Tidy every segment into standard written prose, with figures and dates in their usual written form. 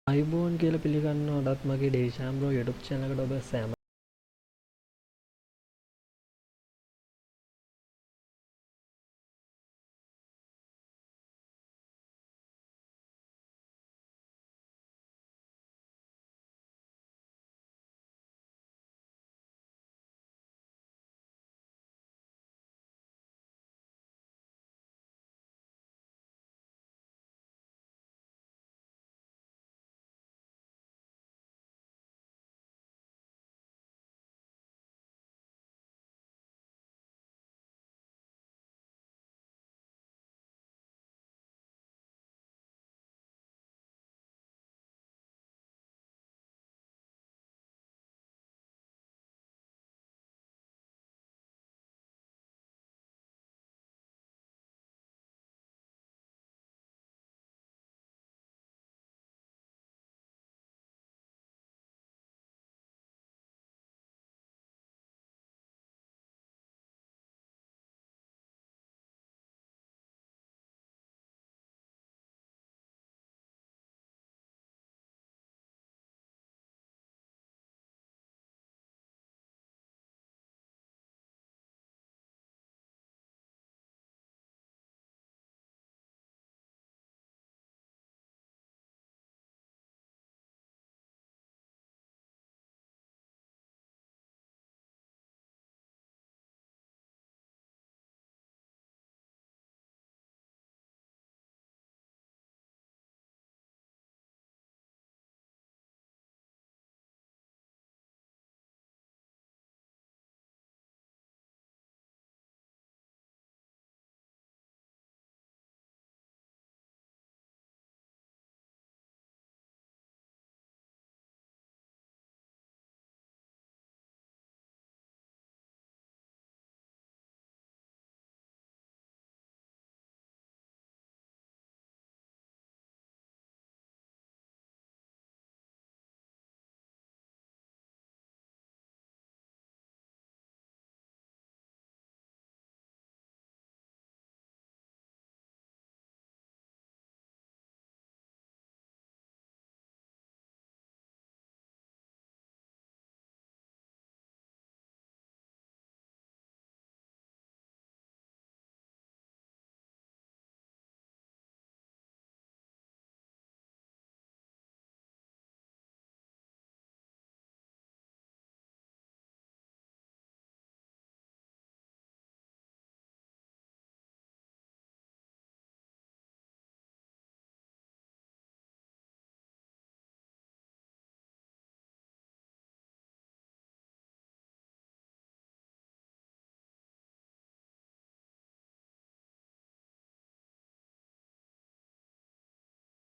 අයිබෝන් කියල පිළිගන්න ඔඩත් මගේ ඩේශම්බරෝ යුටුප් චනකට ඔබ සෑම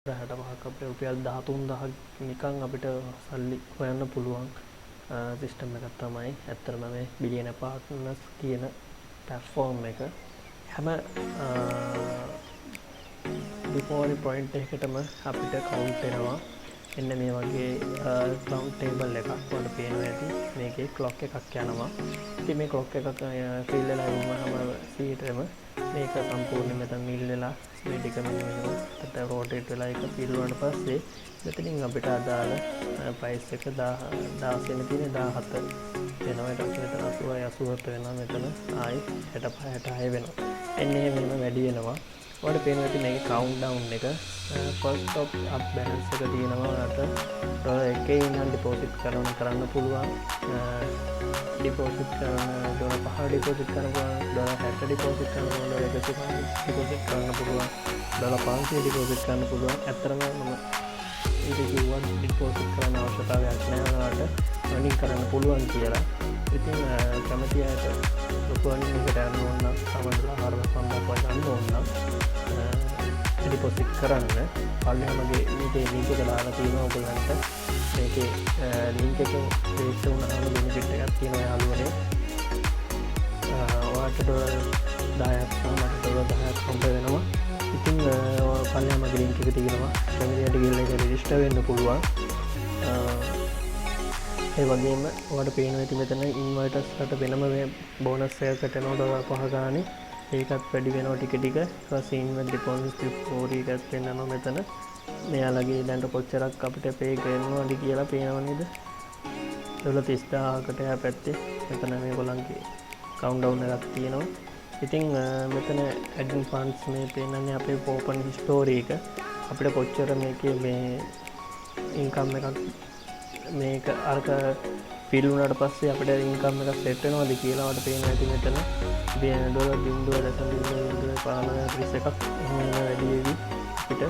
රහට පහක් අපේ රුපියල් 13,000 නිකන් අපිට සල්ලි හොයන්න පුළුවන් සිස්ටම් එකක් තමයි ඇත්තටම මේ බිලියන පාර්ට්නර්ස් කියන ප්ලැට්ෆෝම් එක හැම ඩිපෝරි පොයින්ට් එකකටම අපිට කවුන්ට් වෙනවා එන්න මේ වගේ කවුන්ට් ටේබල් එකක් වල පේනවා ඇති මේකේ ක්ලොක් එකක් යනවා ඉතින් මේ ක්ලොක් එකක් ෆිල් වෙලා වුණාම සීටම මේක සම්පූර්ණයෙන් මෙතන මිල් වෙලා මේ ටික මෙතන රෝටේට් වෙලා එක ෆිල් වුණාට පස්සේ මෙතනින් අපිට අදාළ ප්‍රයිස් එක 16 වෙන තියෙන 17 වෙනවා ඊට පස්සේ මෙතන 80 87 වෙනවා මෙතන ආයි 65 66 වෙනවා එන්නේ මෙහෙම වැඩි වෙනවා ඔයාලට පේනවා ඉතින් මේකේ කවුන්ට් ඩවුන් එක ෆස්ට් ඔප් අප් බැලන්ස් එක තියෙනවා ඔයාලට ඩොලර් 1 ඉඳන් ඩිපොසිට් කරන්න පුළුවන් ඩිපොසිට් කරන ඩොලර් 5 ඩිපොසිට් කරනවා ඩොලර් 60 ඩිපොසිට් කරනවා ඩොලර් 150 ඩිපොසිට් කරන්න පුළුවන් ඩොලර් 500 ඩිපොසිට් කරන්න පුළුවන් ඇත්තටම මම ඒක කිව්වා ඩිපොසිට් කරන්න අවශ්‍යතාවයක් නැහැ ඔයාලට රනින් කරන්න පුළුවන් කියලා ඉතින් කැමති අයට ලොකු අනින් එකට යන්න ඕන නම් සමහරවිට 4,500ක් වගේ ගන්න ඕන නම් ඩිපොසිට් කරන්න පල්ලෙහාමගේ මේකේ ලින්ක් එක දාලා තියෙනවා ඔයගලන්ට මේකේ ලින්ක් එකෙන් රෙජිස්ටර් වුණාම බෙනිෆිට් එකක් තියෙනවා යාළුවනේ ඔයාලට ඩොලර් 10ක් මට ඩොලර් 10ක් හම්බ වෙනවා ඉතින් පල්ලෙහාමගේ ලින්ක් එක තියෙනවා කැමතියට ගිහලා ඒක රෙජිස්ටර් වෙන්න පුළුවන් ඒ වගේම ඔයාලට පේනවා ඇති මෙතන ඉන්වර්ටර්ස්ලට වෙනම මේ බෝනස් එකකට එනවා ඩොලර් 5 ගානේ ඒකත් වැඩි වෙනවා ටික ටික ඊට පස්සේ ඉන්වර්ට් ඩිපොසිට් ස්ටෝරි එකත් වෙනවා මෙතන මෙයාලගේ දැන්ට කොච්චරක් අපිට පේ කරනවාද කියලා පේනව නේද? $30,000කට එහා පැත්තේ මෙතන මේගොල්ලන්ගේ කවුන්ට්ඩවුන් එකක් තියෙනවා. ඉතින් මෙතන ඇඩින් ෆන්ඩ්ස් මේ පේනන්නේ අපේ ඕපන් හිස්ටෝරි එක. අපිට කොච්චර මේකේ මේ ඉන්කම් එකක් මේක අරක ෆිල් වුණාට පස්සේ අපිට ඉන්කම් එකක් සෙට් වෙනවද කියලා වට පේනවා. ඇති මෙතන $0.0.035 එකක් එහෙම වැඩි වෙවි අපිට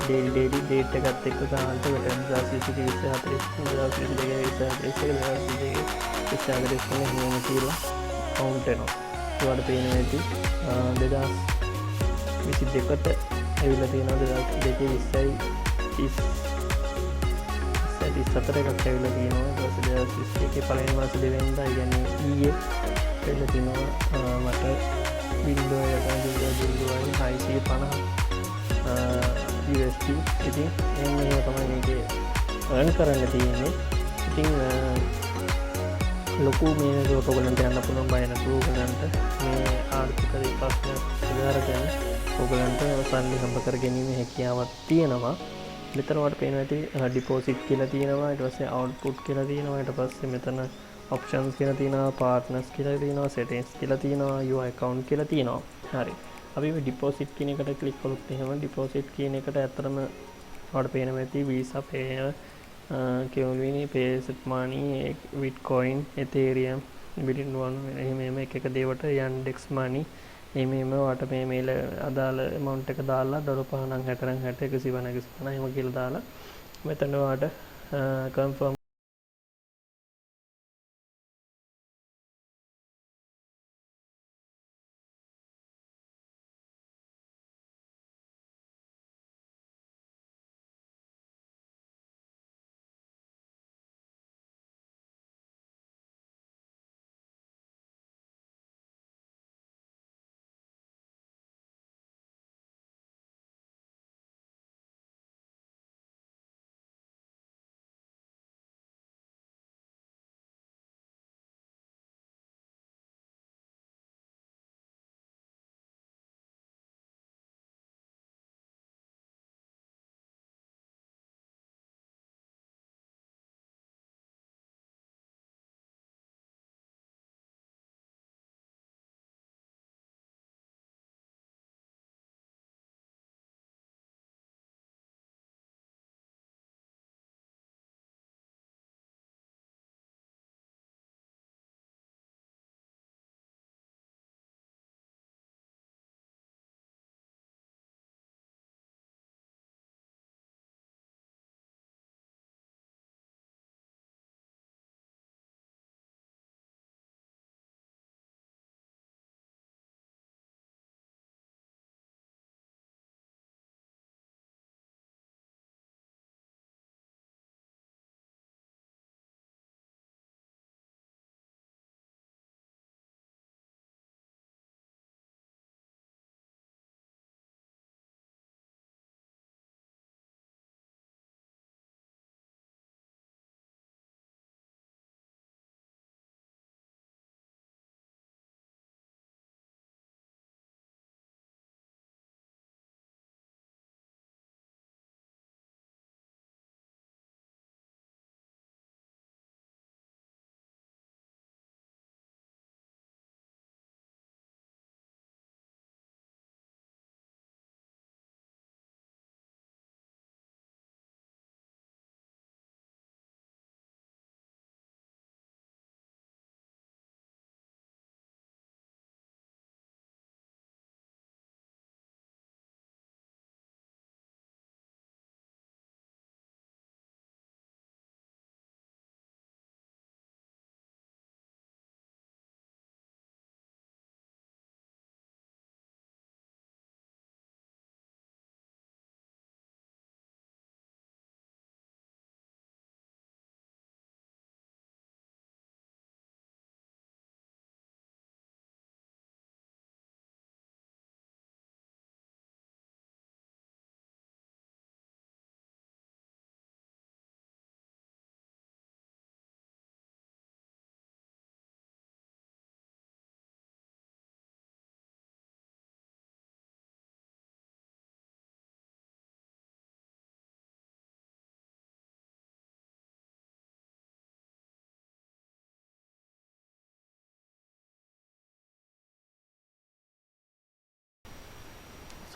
ඩේලි ඩේට් එකත් එක්ක ගන්නට වෙන 2022 එහෙම කියලා කවුන්ට් වෙනවා. ඒවට පේනවා ඇති 2022ට ඇවිල්ලා තියෙනවා 2022 34 එකක් ඇවිල්ලා තියෙනවා. ඊට පස්සේ 2021 පළවෙනි මාස දෙවෙනිදා කියන්නේ ඊයේ ඇවිල්ලා තියෙනවා මට $650 ඉතින් මේ තමයි මේකේ earn කරන්න තියෙන්නේ. ඉතින් ලොකු මේ ඔයගලන්ට යන්න පුළුවන් බය නැතුව ඔයගලන්ට මේ ආර්ථික විපස්සනා සුදාරගෙන ඔයගලන්ට සල්ලි හම්බ කර ගැනීම හැකියාවක් තියෙනවා. මෙතන වට පේනවා ඇති ඩිපෝසිට් කියලා තියෙනවා. ඊට පස්සේ අවුට්පුට් කියලා තියෙනවා. ඊට පස්සේ මෙතන ඔප්ෂන්ස් කියලා තියෙනවා, පාර්ට්නර්ස් කියලා තියෙනවා, සෙටින්ග්ස් කියලා තියෙනවා, your account කියලා තියෙනවා. හරි. අපි මේ ඩිපෝසිට් කියන එකට ක්ලික් කළොත් එහෙම ඩිපෝසිට් කියන එකට ඇත්තටම වට පේනවා ඇති Visa Pay, Qwini, Payset Money, Bitcoin, Ethereum, Bitcoin එහෙම එක දේවට Yandex Money එහෙම වට මේ මේල අදාළ amount එක දාලා $5.60 150 එහෙම කියලා දාලා මෙතන වට confirm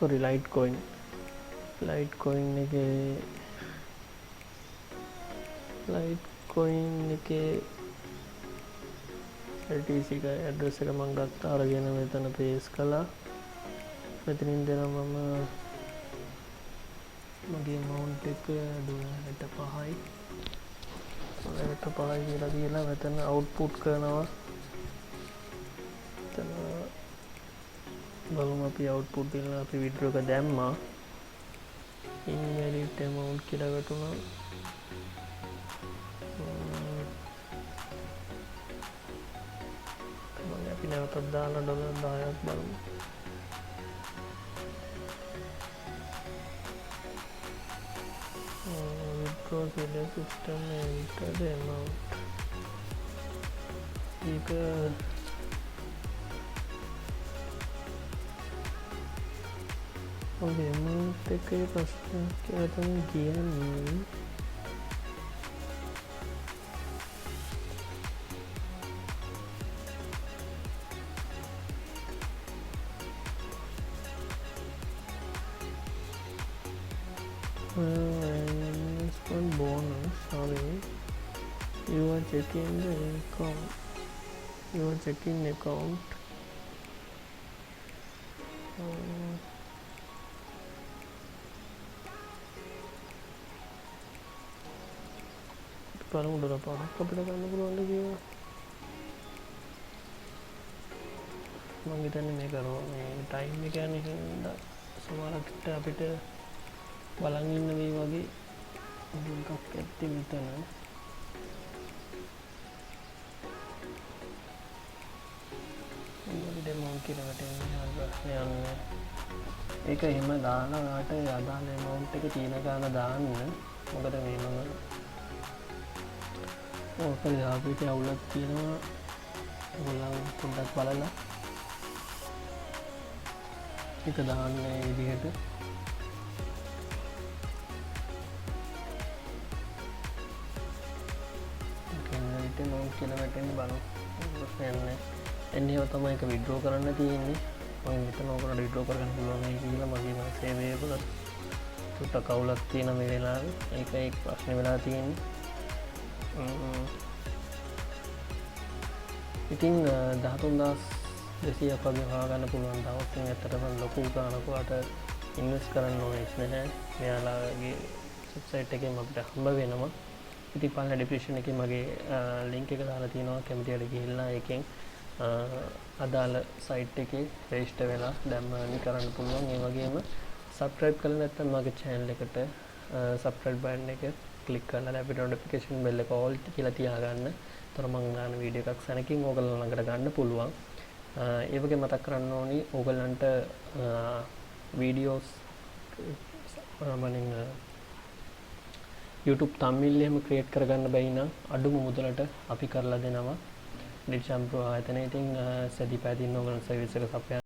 sorry Litecoin එකේ LTC එක ඇඩ්‍රස් එක මම ගත්තා අරගෙන මෙතන පේස් කළා මෙතනින් දෙනවා මම මගේ amount එක 65යි කියලා දීලා මෙතන output කරනවා එතන බලමු අපි output දෙලා අපි withdraw එක දැම්මා invalid amount කියලා වැටුණා අපි නැවතත් දාලා $10ක් බලමු withdraw failure system enter the amount ඒක ඔය amount එකේ ප්‍රශ්නයක් කියලා තමයි කියන්නේ one bonus sorry you are checking the account බලමු $1 පාරක් අපිට ගන්න පුළුවන්ද කියලා මම හිතන්නේ මේක මේ ටයිම් එක යන හින්දා සමහරකට අපිට බලන් ඉන්න මේ වගේ ලින්ක් එකක් ඇත්තේ මෙතන මොකද ඩෙමෝ කියලා වැටෙන්නේ යන්නේ ඒක එහෙම දානවාට අදාළ amount එක තියෙන ගාන දාන්න මොකද මේ මම ඕක අපිට අවුලක් තියෙනවා ඔයගොල්ලන් පොඩ්ඩක් බලලා ඒක දාන්න මේ විදිහට amount කියලා වැටෙන්නේ බලමු ප්‍රශ්නයක් එන්නේ තමයි ඒක withdraw කරන්න තියෙන්නේ මම මෙතන ඕකට withdraw කරගන්න පුළුවන් නේ කියලා මගේ මනසේ සේවය වල චුට්ටක් අවුලක් තියෙන මේ වෙලාවේ ඒකයි ප්‍රශ්නේ වෙලා තියෙන්නේ ඉතින් 13200ක් වගේ හොයාගන්න පුළුවන් තවත් ඉතින් ඇත්තටම ලොකු ගානකට ඉන්වෙස්ට් කරන්න ඕනේ නැහැ මෙයාලගේ වෙබ්සයිට් එකෙන් අපිට හම්බ වෙනවා ඉතින් පල්ල ඩිස්ක්‍රිප්ෂන් එකේ මගේ ලින්ක් එක දාලා තියෙනවා කැමතියට ගිහිල්ලා ඒකෙන් අදාළ සයිට් එකේ රෙජිස්ටර් වෙලා දැම්ම earn කරන්න පුළුවන් ඒ වගේම subscribe කරලා නැත්නම් මගේ channel එකට subscribe button එක click කරලා අපිට notification bell එක all කියලා තියාගන්න. ඒතර මම ගන්න වීඩියෝ එකක් සැනකින් ඕගොල්ලෝ ළඟට ගන්න පුළුවන්. ඒ වගේ මතක් කරන්න ඕනි ඕගොල්ලන්ට වීඩියෝස් මනින් YouTube thumbnail එහෙම create කරගන්න බැයි නම් අඩුම මුදලට අපි කරලා දෙනවා. ඩිජිටල් ප්‍රෝ ආයතනයේ ඉතින් සැදී පැහැදින්න ඕගොල්ලෝ සර්විස් එක සපයන